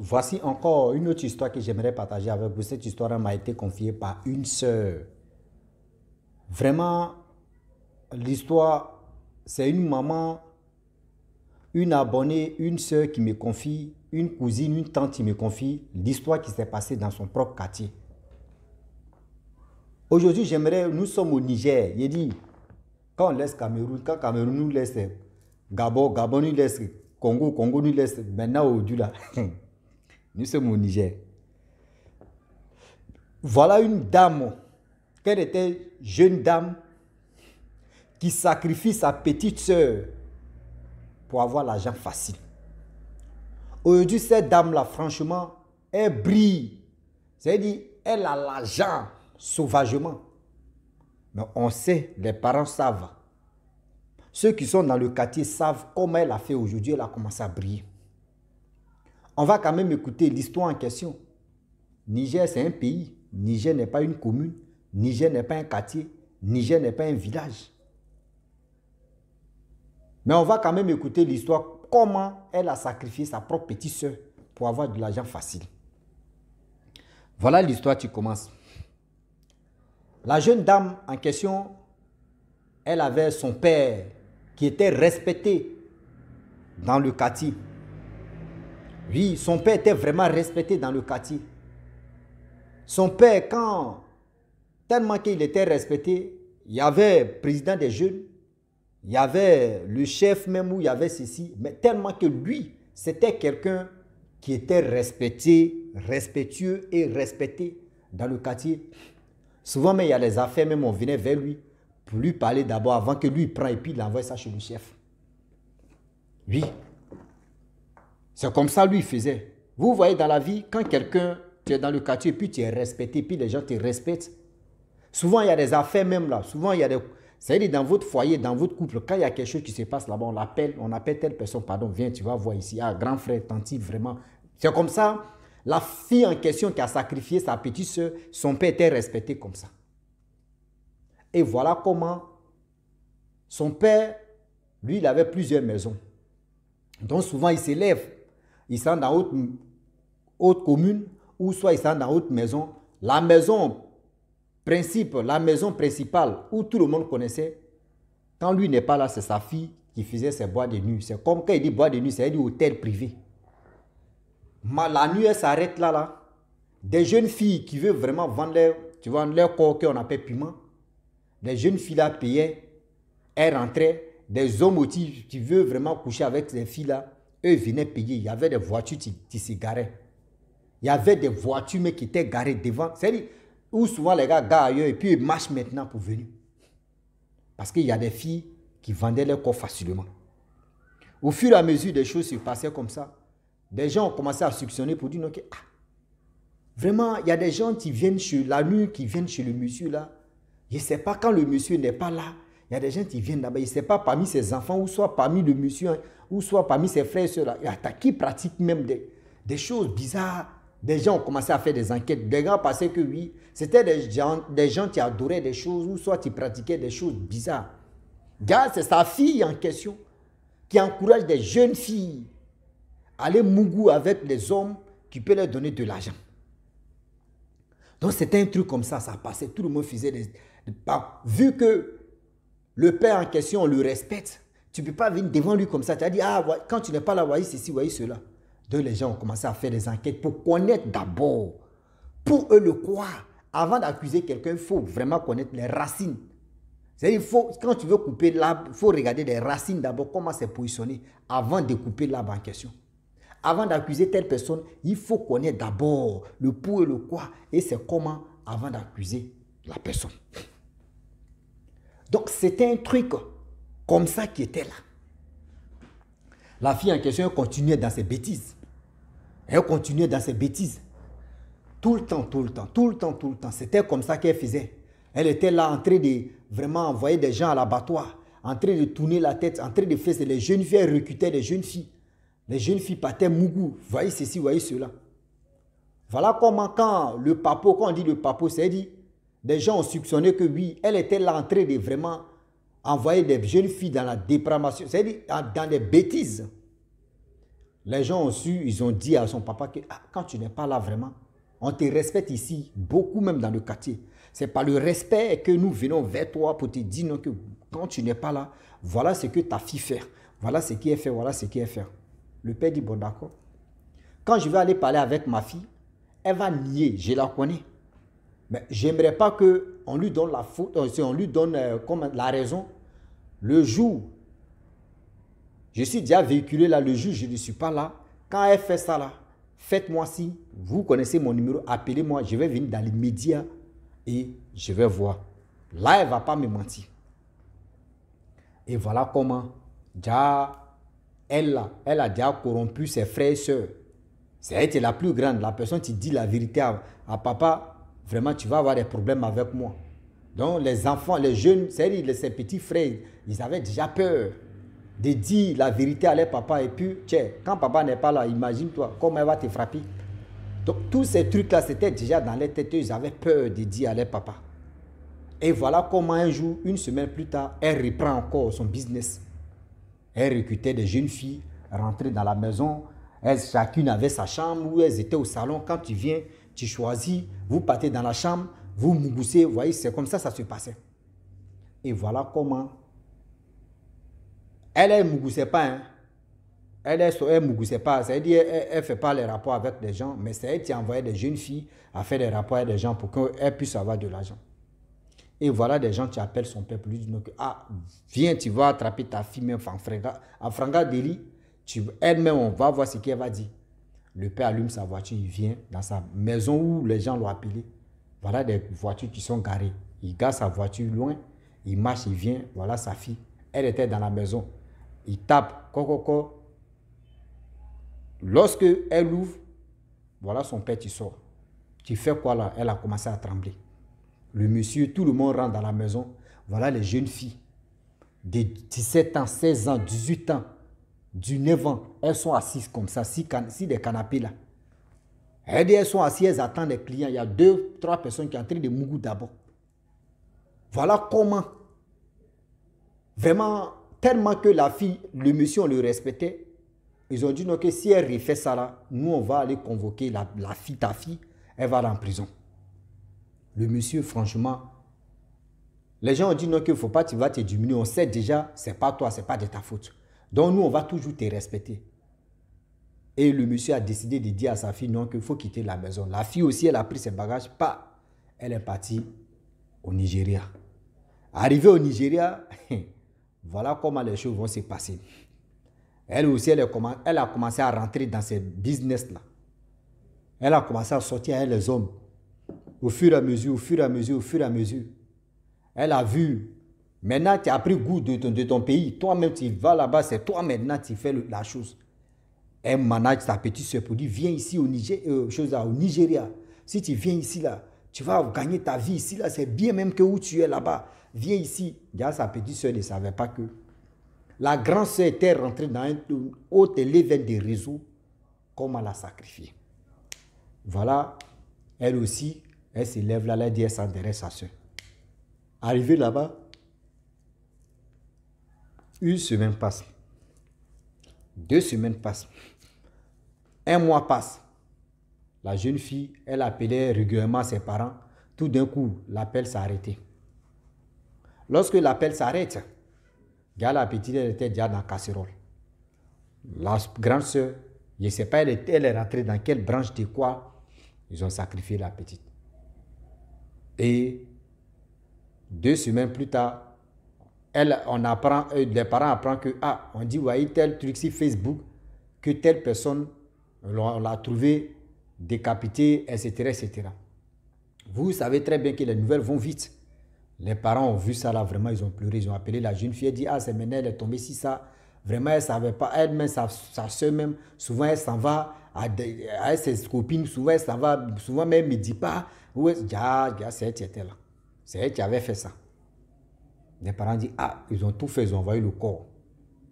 voici encore une autre histoire que j'aimerais partager avec vous. Cette histoire m'a été confiée par une sœur. Vraiment, l'histoire, c'est une maman, une abonnée, une sœur qui me confie, une cousine, une tante qui me confie l'histoire qui s'est passée dans son propre quartier. Aujourd'hui, nous sommes au Niger. Il dit, quand on laisse Cameroun, quand Cameroun nous laisse Gabon, Gabon nous laisse Congo, Congo nous laisse maintenant au là. Nous sommes au Niger. Voilà une dame, qu'elle était jeune dame, qui sacrifie sa petite sœur pour avoir l'argent facile. Aujourd'hui, cette dame-là, franchement, elle brille. C'est-à-dire, elle a l'argent sauvagement. Mais on sait, les parents savent. Ceux qui sont dans le quartier savent comment elle a fait aujourd'hui, elle a commencé à briller. On va quand même écouter l'histoire en question. Niger, c'est un pays. Niger n'est pas une commune. Niger n'est pas un quartier. Niger n'est pas un village. Mais on va quand même écouter l'histoire, comment elle a sacrifié sa propre petite soeur pour avoir de l'argent facile. Voilà l'histoire qui commence. La jeune dame en question, elle avait son père qui était respecté dans le quartier. Oui, son père était vraiment respecté dans le quartier. Son père, tellement qu'il était respecté, il y avait le président des jeunes, il y avait le chef même où il y avait ceci, mais tellement que lui, c'était quelqu'un qui était respecté, respectueux et respecté dans le quartier. Souvent, mais il y a les affaires, même on venait vers lui pour lui parler d'abord avant que lui prenne et puis il envoie ça chez le chef. Oui. C'est comme ça lui il faisait. Vous voyez dans la vie, quand quelqu'un, tu es dans le quartier, puis tu es respecté, puis les gens te respectent. Souvent, il y a des affaires même là. Souvent, il y a des... C'est-à-dire dans votre foyer, dans votre couple, quand il y a quelque chose qui se passe là-bas, on appelle telle personne, pardon, viens, tu vas voir ici. Ah, grand frère, tante, vraiment. C'est comme ça. La fille en question qui a sacrifié sa petite soeur, son père était respecté comme ça. Et voilà comment son père, lui, il avait plusieurs maisons. Donc souvent, il s'élève. Il s'en dans haute commune, ou soit il s'en dans haute maison. La maison principale, où tout le monde connaissait, quand lui n'est pas là, c'est sa fille qui faisait ses boîtes de nuit. C'est comme quand il dit boîte de nuit, c'est-à-dire hôtel privé. La nuit, elle s'arrête là. Des jeunes filles qui veulent vraiment vendre leur corps qu'on appelle piment. Des jeunes filles là payaient, elles rentraient. Des hommes aussi qui veulent vraiment coucher avec ces filles là, eux venaient payer. Il y avait des voitures qui se garaient. Il y avait des voitures mais qui étaient garées devant. C'est-à-dire, où souvent les gars garent ailleurs et puis ils marchent maintenant pour venir. Parce qu'il y a des filles qui vendaient leur corps facilement. Au fur et à mesure des choses se passaient comme ça, des gens ont commencé à suctionner pour dire que vraiment, il y a des gens qui viennent chez la nuit, qui viennent chez le monsieur là. Je ne sais pas quand le monsieur n'est pas là. Il y a des gens qui viennent là-bas. Il ne sait pas parmi ses enfants, ou soit parmi le monsieur, ou soit parmi ses frères et soeurs là. Il y a qui pratiquent même des choses bizarres. Des gens ont commencé à faire des enquêtes. Des gens pensaient que oui, c'était des gens qui adoraient des choses, ou soit qui pratiquaient des choses bizarres. Regarde, c'est sa fille en question qui encourage des jeunes filles à aller mougou avec les hommes qui peuvent leur donner de l'argent. Donc c'était un truc comme ça passait. Tout le monde faisait des... Vu que le père en question, on le respecte, tu ne peux pas venir devant lui comme ça. Tu as dit, quand tu n'es pas là, voyez ceci, voyez cela. Donc les gens ont commencé à faire des enquêtes pour connaître d'abord. Pour eux le croire. Avant d'accuser quelqu'un, il faut vraiment connaître les racines. C'est-à-dire, quand tu veux couper l'arbre, il faut regarder les racines d'abord, comment c'est positionné, avant de couper l'arbre en question. Avant d'accuser telle personne, il faut connaître d'abord le pour et le quoi. Et c'est comment avant d'accuser la personne. Donc c'était un truc comme ça qui était là. La fille en question continuait dans ses bêtises. Elle continuait dans ses bêtises. Tout le temps, tout le temps, tout le temps, tout le temps. C'était comme ça qu'elle faisait. Elle était là en train de vraiment envoyer des gens à l'abattoir, en train de tourner la tête, en train de faire les jeunes filles, elle recrutait des jeunes filles. Les jeunes filles partaient mougou. Voyez ceci, voyez cela. Voilà comment quand on dit le papo, c'est dit, des gens ont soupçonné que oui, elle était là en train de vraiment envoyer des jeunes filles dans la dépravation, c'est-à-dire dans des bêtises. Les gens ont su, ils ont dit à son papa que ah, quand tu n'es pas là vraiment, on te respecte ici, beaucoup même dans le quartier. C'est par le respect que nous venons vers toi pour te dire non, que quand tu n'es pas là, voilà ce que ta fille fait. Voilà ce qui est fait, voilà ce qui est fait. Le père dit bon d'accord. Quand je vais aller parler avec ma fille, elle va nier, je la connais. Mais j'aimerais pas qu'on lui donne la faute, on lui donne comme la raison. Le jour, je suis déjà véhiculé là, le jour je ne suis pas là. Quand elle fait ça là, faites-moi si, vous connaissez mon numéro, appelez-moi, je vais venir dans les médias et je vais voir. Là, elle ne va pas me mentir. Et voilà comment déjà, elle a déjà corrompu ses frères et sœurs. C'est elle qui est la plus grande. La personne qui dit la vérité à papa, vraiment, tu vas avoir des problèmes avec moi. Donc, les enfants, les jeunes, c'est-à-dire ses petits frères, ils avaient déjà peur de dire la vérité à leur papa. Et puis, tiens, quand papa n'est pas là, imagine-toi comment elle va te frapper. Donc, tous ces trucs-là, c'était déjà dans les têtes. Ils avaient peur de dire à leur papa. Et voilà comment un jour, une semaine plus tard, elle reprend encore son business. Elle recrutait des jeunes filles, rentraient dans la maison. Chacune avait sa chambre où elles étaient au salon. Quand tu viens, tu choisis, vous partez dans la chambre, vous mougoussez. Vous voyez, c'est comme ça se passait. Et voilà comment. Elle ne mougoussait pas. Hein. Elle ne mougoussait pas. C'est-à-dire elle ne fait pas les rapports avec les gens, mais c'est elle qui envoyait des jeunes filles à faire des rapports avec des gens pour qu'elles puissent avoir de l'argent. Et voilà des gens qui appellent son père pour lui dire que ah, viens, tu vas attraper ta fille même en franga délit. Elle-même, on va voir ce qu'elle va dire. Le père allume sa voiture, il vient dans sa maison où les gens l'ont appelé. Voilà des voitures qui sont garées. Il gare sa voiture loin, il marche, il vient, voilà sa fille. Elle était dans la maison. Il tape, coco. Lorsque elle ouvre, voilà son père qui sort. Tu fais quoi là? Elle a commencé à trembler. Le monsieur, tout le monde rentre dans la maison. Voilà les jeunes filles de 17 ans, 16 ans, 18 ans, 19 ans. Elles sont assises comme ça, si des canapés là. Elles sont assises, elles attendent les clients. Il y a 2, 3 personnes qui sont en train de mougou d'abord. Voilà comment, vraiment, tellement que la fille, le monsieur, on le respectait. Ils ont dit non, que si elle refait ça là, nous on va aller convoquer la fille, ta fille, elle va aller en prison. Le monsieur, franchement, les gens ont dit non, qu'il ne faut pas, tu vas te diminuer. On sait déjà, ce n'est pas toi, ce n'est pas de ta faute. Donc nous, on va toujours te respecter. Et le monsieur a décidé de dire à sa fille non, qu'il faut quitter la maison. La fille aussi, elle a pris ses bagages, pas. Elle est partie au Nigeria. Arrivée au Nigeria, voilà comment les choses vont se passer. Elle aussi, elle a commencé à rentrer dans ces business-là. Elle a commencé à sortir avec les hommes. Au fur et à mesure. Elle a vu. Maintenant, tu as pris goût de ton pays. Toi-même, tu vas là-bas, c'est toi maintenant qui fais la chose. Elle manage sa petite soeur pour dire, viens ici au Nigeria. Si tu viens ici, là, tu vas gagner ta vie ici, là, c'est bien même que où tu es là-bas. Viens ici. Déjà, sa petite soeur ne savait pas que la grande soeur était rentrée dans un haut élevé des réseaux, comme elle l'a sacrifié. Voilà, elle aussi, elle se lève là, elle dit, elle s'intéresse à sa soeur. Arrivée là-bas, une semaine passe, 2 semaines passent, 1 mois passe. La jeune fille, elle appelait régulièrement ses parents. Tout d'un coup, l'appel s'est arrêté. Lorsque l'appel s'arrête, la petite, elle était déjà dans la casserole. La grande soeur, je ne sais pas, elle est rentrée dans quelle branche de quoi. Ils ont sacrifié la petite. Et 2 semaines plus tard, les parents apprennent que, on dit, voyez tel truc sur Facebook, que telle personne, on l'a trouvé décapité, etc., etc. Vous savez très bien que les nouvelles vont vite. Les parents ont vu ça là, vraiment, ils ont pleuré, ils ont appelé la jeune fille, elle dit, c'est maintenant, elle est tombée si ça. Vraiment, elle ne savait pas, elle-même, sa soeur même, souvent elle s'en va à ses copines, souvent elle s'en va, souvent même, elle ne dit pas, c'est elle qui était là. C'est elle qui avait fait ça. Les parents disent, ils ont tout fait, ils ont envoyé le corps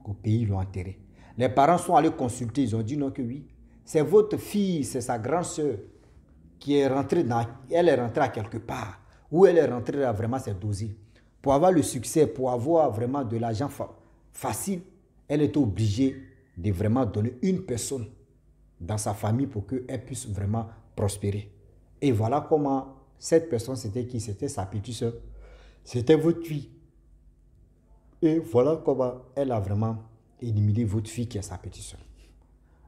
au pays, ils l'ont enterré. Les parents sont allés consulter, ils ont dit non que oui. C'est votre fille, c'est sa grande soeur qui est rentrée elle est rentrée à quelque part, où elle est rentrée là, vraiment c'est dosé. Pour avoir le succès, pour avoir vraiment de l'argent facile, elle est obligée de vraiment donner une personne dans sa famille pour qu'elle puisse vraiment prospérer. Et voilà comment cette personne, c'était qui? C'était sa petite soeur. C'était votre fille. Et voilà comment elle a vraiment éliminé votre fille qui est sa petite soeur.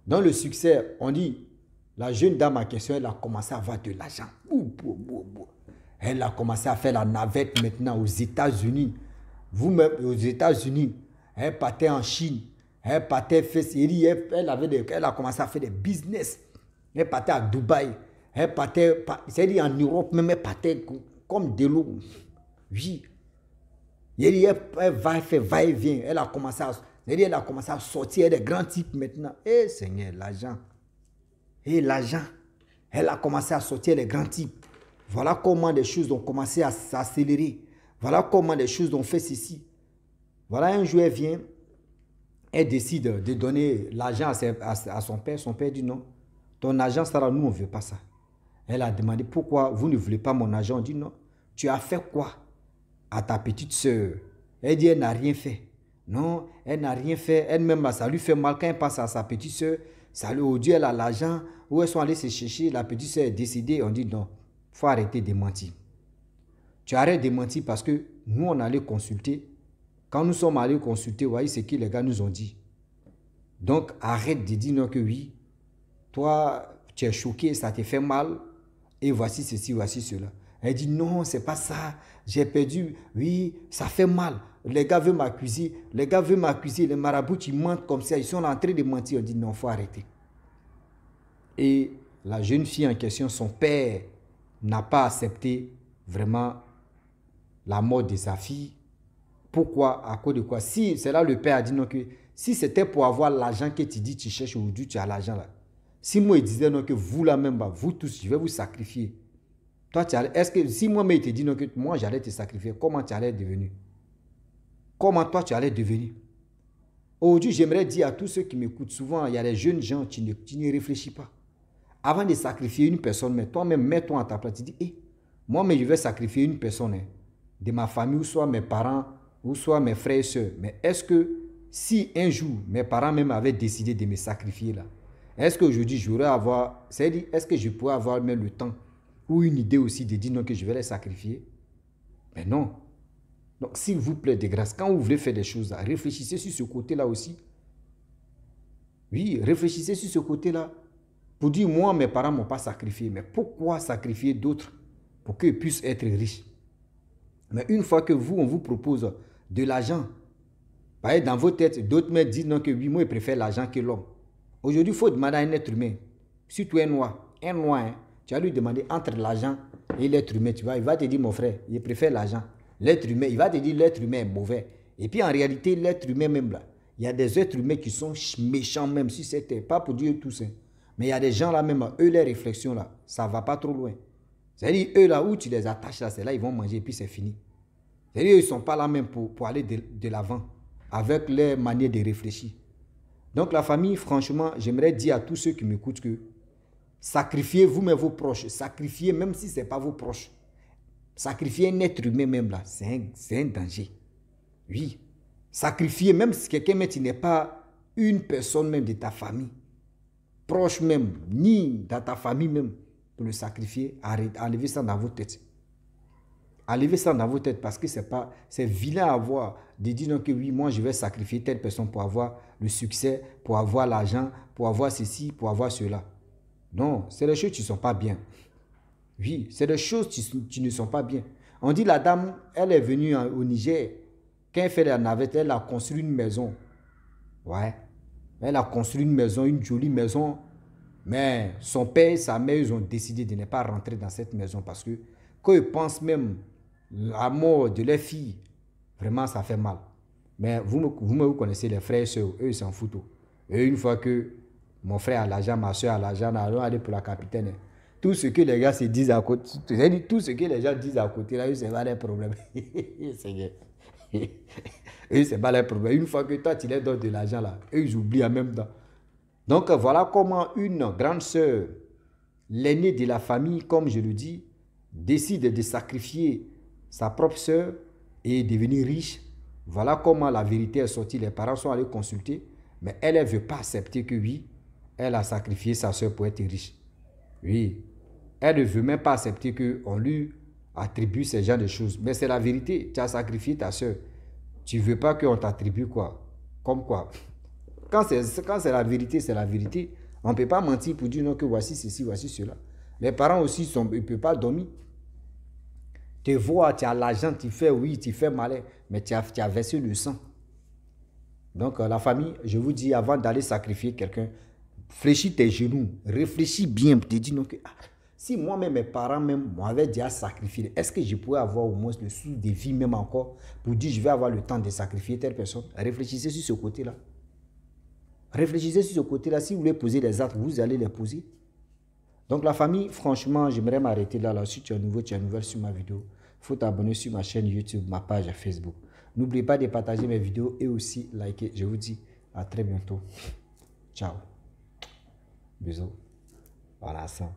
Dans le succès, on dit, la jeune dame en question, elle a commencé à avoir de l'argent. Elle a commencé à faire la navette maintenant aux États-Unis. Vous-même, aux États-Unis, elle partait en Chine. Elle partait faire série. Elle a commencé à faire des business. Elle partait à Dubaï. Elle partait, c'est-à-dire en Europe, même elle partait comme de l'eau. Oui. Elle va et vient. Elle a commencé à sortir des grands types maintenant. Eh Seigneur, l'argent. Et l'argent. Elle a commencé à sortir les grands types. Voilà comment les choses ont commencé à s'accélérer. Voilà comment les choses ont fait ceci. Voilà, un jour, elle vient. Elle décide de donner l'argent à son père. Son père dit non. Ton argent, Sarah, nous, on ne veut pas ça. Elle a demandé pourquoi vous ne voulez pas mon argent. On dit non. Tu as fait quoi à ta petite soeur? Elle dit elle n'a rien fait. Non, elle n'a rien fait. Elle-même, ça lui fait mal quand elle pense à sa petite soeur. Ça lui dit elle a l'argent. Où elles sont allées se chercher. La petite soeur est décidée. On dit non. Il faut arrêter de mentir. Tu arrêtes de mentir parce que nous, on allait consulter. Quand nous sommes allés consulter, vous voyez ce que les gars nous ont dit. Donc, arrête de dire non que oui. Toi, tu es choqué, ça te fait mal. Et voici ceci, voici cela. Elle dit non, c'est pas ça. J'ai perdu. Oui, ça fait mal. Les gars veulent m'accuser. Les gars veulent m'accuser. Les marabouts, ils mentent comme ça. Ils sont en train de mentir. On dit non, il faut arrêter. Et la jeune fille en question, son père n'a pas accepté vraiment la mort de sa fille. Pourquoi? À cause de quoi? Si c'est là le père a dit non, que si c'était pour avoir l'argent que tu dis tu cherches aujourd'hui, tu as l'argent là. Si moi il disait non, que vous là même, vous tous, je vais vous sacrifier. Toi, est-ce que si moi il te dit non, que moi j'allais te sacrifier, comment tu allais devenir? Comment toi tu allais devenir? Aujourd'hui, j'aimerais dire à tous ceux qui m'écoutent, souvent il y a des jeunes gens qui ne réfléchissent pas. Avant de sacrifier une personne, mais toi-même, mets-toi à ta place, tu dis, moi, mais je vais sacrifier une personne de ma famille, ou soit mes parents, ou soit mes frères et soeurs. Mais est-ce que si un jour, mes parents même avaient décidé de me sacrifier là, est-ce qu'aujourd'hui, j'aurais avoir, c'est-à-dire, est-ce que je pourrais avoir même le temps ou une idée aussi de dire non, que je vais les sacrifier? Mais non. Donc, s'il vous plaît, de grâce, quand vous voulez faire des choses, réfléchissez sur ce côté-là aussi. Oui, réfléchissez sur ce côté-là. Pour dire, moi, mes parents ne m'ont pas sacrifié. Mais pourquoi sacrifier d'autres pour qu'ils puissent être riches? Mais une fois que vous, on vous propose de l'argent, dans vos têtes, d'autres me disent non, que oui, moi, je préfère l'argent que l'homme. Aujourd'hui, il faut demander à un être humain, surtout un noir, tu vas lui demander entre l'argent et l'être humain, tu vois, il va te dire, mon frère, il préfère l'argent. L'être humain, il va te dire, l'être humain est mauvais. Et puis, en réalité, l'être humain même là, il y a des êtres humains qui sont méchants même, si c'était pas pour dire tout ça. Mais il y a des gens là même, eux, les réflexions là, ça ne va pas trop loin. C'est-à-dire, eux là où tu les attaches là, c'est là ils vont manger et puis c'est fini. C'est-à-dire, ils ne sont pas là même pour aller de l'avant avec leur manière de réfléchir. Donc la famille, franchement, j'aimerais dire à tous ceux qui m'écoutent que sacrifiez vous-même vos proches, sacrifiez même si ce n'est pas vos proches. Sacrifier un être humain même là, c'est un danger. Oui, sacrifier même si quelqu'un mais tu n'es pas une personne même de ta famille, proche même, ni dans ta famille même, pour le sacrifier, enlevez ça dans vos têtes. Enlevez ça dans vos têtes parce que c'est vilain à voir de dire non que oui, moi je vais sacrifier telle personne pour avoir le succès, pour avoir l'argent, pour avoir ceci, pour avoir cela. Non, c'est des choses qui ne sont pas bien. Oui, c'est des choses qui ne sont pas bien. On dit la dame, elle est venue au Niger, quand elle fait la navette, elle a construit une maison. Ouais, elle a construit une maison, une jolie maison, mais son père et sa mère, ils ont décidé de ne pas rentrer dans cette maison parce que quand ils pensent même la mort de leur fille, vraiment ça fait mal. Mais vous connaissez les frères et soeurs, eux ils s'en foutent. Et une fois que mon frère a l'argent, ma soeur a l'argent, allons aller pour la capitaine. Tout ce que les gars se disent à côté, tout ce que les gens disent à côté, là, eux, c'est pas leur problème. Eux, c'est pas leur problème. Une fois que toi, tu leur donnes de l'argent, là, eux, ils oublient en même temps. Donc, voilà comment une grande sœur, l'aînée de la famille, comme je le dis, décide de sacrifier sa propre sœur et devenir riche. Voilà comment la vérité est sortie. Les parents sont allés consulter. Mais elle ne veut pas accepter que oui, elle a sacrifié sa soeur pour être riche. Oui. Elle ne veut même pas accepter qu'on lui attribue ce genre de choses. Mais c'est la vérité. Tu as sacrifié ta soeur. Tu ne veux pas qu'on t'attribue quoi? Comme quoi? Quand c'est la vérité, c'est la vérité. On ne peut pas mentir pour dire non que voici ceci, voici cela. Les parents aussi, ils ne peuvent pas dormir. Tu vois, tu as l'argent, tu fais oui, tu fais malin, mais tu as versé le sang. Donc la famille, je vous dis, avant d'aller sacrifier quelqu'un, fléchis tes genoux, réfléchis bien, te dis non que si moi-même, mes parents même m'avaient déjà sacrifié, est-ce que je pourrais avoir au moins le souffle de vie même encore pour dire je vais avoir le temps de sacrifier telle personne? Réfléchissez sur ce côté-là. Réfléchissez sur ce côté-là. Si vous voulez poser des actes, vous allez les poser. Donc la famille, franchement, j'aimerais m'arrêter là. Si tu es nouveau, tu es nouvelle sur ma vidéo, il faut t'abonner sur ma chaîne YouTube, ma page Facebook. N'oubliez pas de partager mes vidéos et aussi liker. Je vous dis à très bientôt. Ciao. Bisous. Voilà ça.